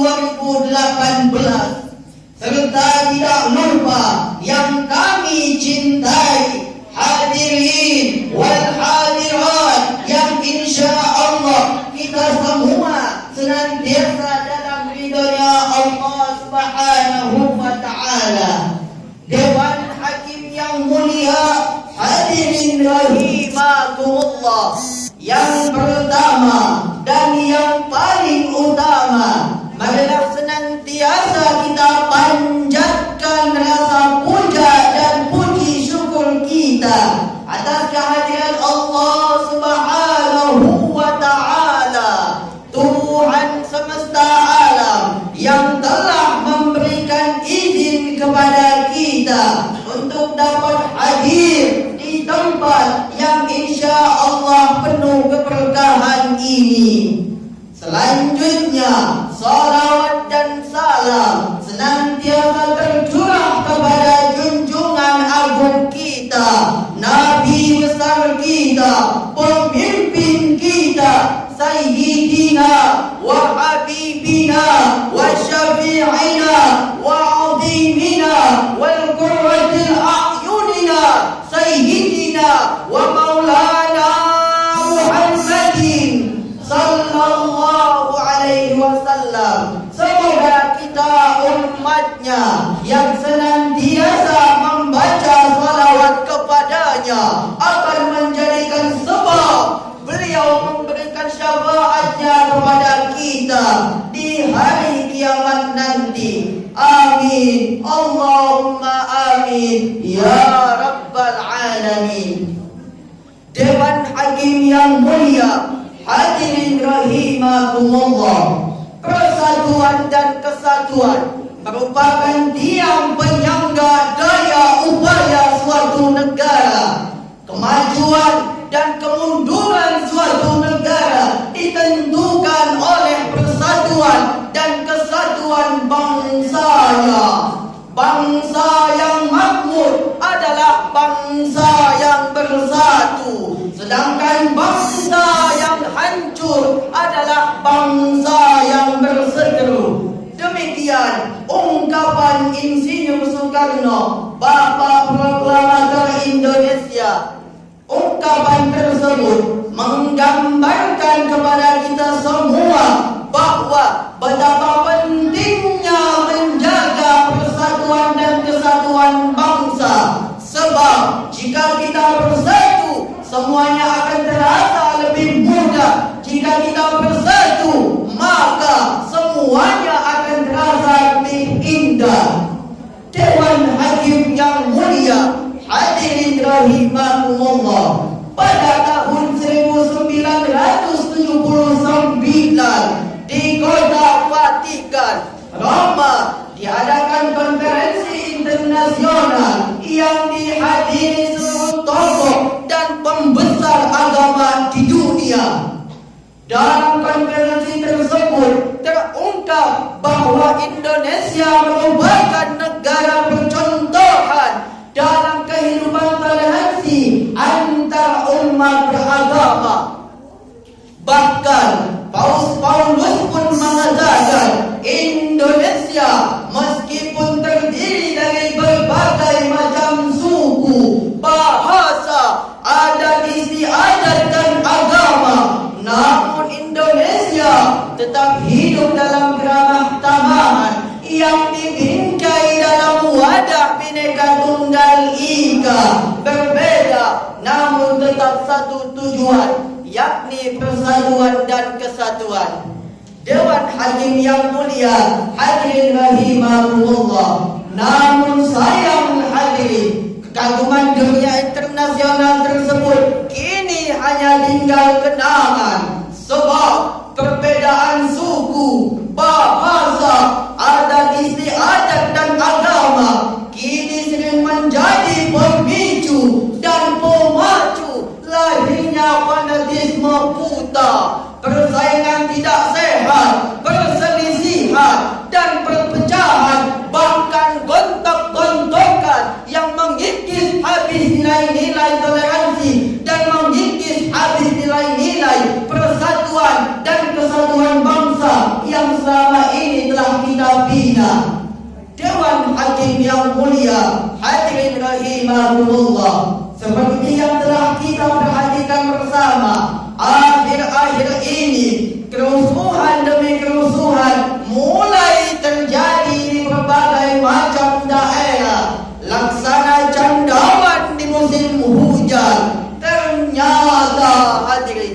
2018. Serta tidak lupa yang kami cintai hadirin wal hadirat yang insya Allah kita semua senantiasa dalam ridhonya Allah Subhanahu wa ta'ala. Dewan Hakim yang mulia, hadirin rahimakumullah, yang pertama dan yang paling utama, marilah senantiasa kita panjatkan rasa puja dan puji syukur kita atas kehadiran Allah Subhanahu wa ta'ala, Tuhan semesta alam, yang telah memberikan izin kepada kita untuk dapat hadir di tempat yang insya Allah penuh keberkahan ini. Selanjutnya, salawat dan salam senantiasa tercurah kepada junjungan agung kita, Nabi besar kita, pemimpin kita, Sayyidina wa Habibina wa Syafi'ina wa Azimina wal Qurratil A'yunina, Sayyidina wa Maulana Muhammadin sallallahu alaihi wasallam. Semoga kita umatnya yang senantiasa membaca salawat kepadanya akan menjadikan sebab beliau memberikan syafaatnya kepada kita di hari kiamat nanti. Amin. Allahumma amin ya rabbal alamin. Dewan Hakim yang mulia, hadirin rahimakumullah, persatuan dan kesatuan merupakan tiang penyangga daya upaya suatu negara. Kemajuan dan kemunduran suatu negara ditentukan oleh persatuan dan kesatuan bangsanya. Bangsa yang makmur adalah bangsa yang bersatu, sedangkan bangsa yang hancur adalah bangsa yang berseteru. Demikian ungkapan Insinyur Soekarno, Bapa Proklamator Indonesia. Ungkapan tersebut menggambarkan kepada kita semua bahwa betapa pentingnya menjaga persatuan dan kesatuan bangsa. Sebab jika kita bersatu, semuanya akan terasa lebih mudah. Jika kita bersatu, maka semuanya akan terasa lebih indah. Dewan Hakim yang mulia, hadirin rahimakumullah, pada tahun 1979 di kota Vatikan, Roma, diadakan konferensi internasional yang dihadiri seluruh tokoh dan pembesar agama di dunia. Dalam konferensi tersebut terungkap bahwa Indonesia merupakan negara percontohan dalam kehidupan toleransi antar umat beragama. Bahkan Paulus pun mengatakan Indonesia meskipun terdiri dari berbagai macam suku, bahasa, adat istiadat dan agama, namun Indonesia tetap hidup dalam keramah tamahan yang dibingkai dalam wadah Bhinneka Tunggal Ika, berbeda namun tetap satu tujuan, yakni persatuan dan kesatuan. Dewan Hakim yang mulia, hadirin rahimakumullah, namun sayang hadirin, kekaguman dunia internasional tersebut kini hanya tinggal kenangan. Sebab perbedaan suku, bahasa, adat istiadat dan agama kini sering menjadi pemicu dan pemacu lahirnya fanatisme buta, persaingan tidak sehat, perselisihan dan perpecahan, bahkan gontok-gontokan yang mengikis habis nilai-nilai toleransi dan mengikis habis nilai-nilai persatuan dan kesatuan bangsa yang selama ini telah rahimakumullah, seperti yang telah kita perhatikan bersama, akhir-akhir ini kerusuhan demi kerusuhan mulai terjadi di berbagai macam daerah. Laksana candawan di musim hujan. Ternyata hadirin,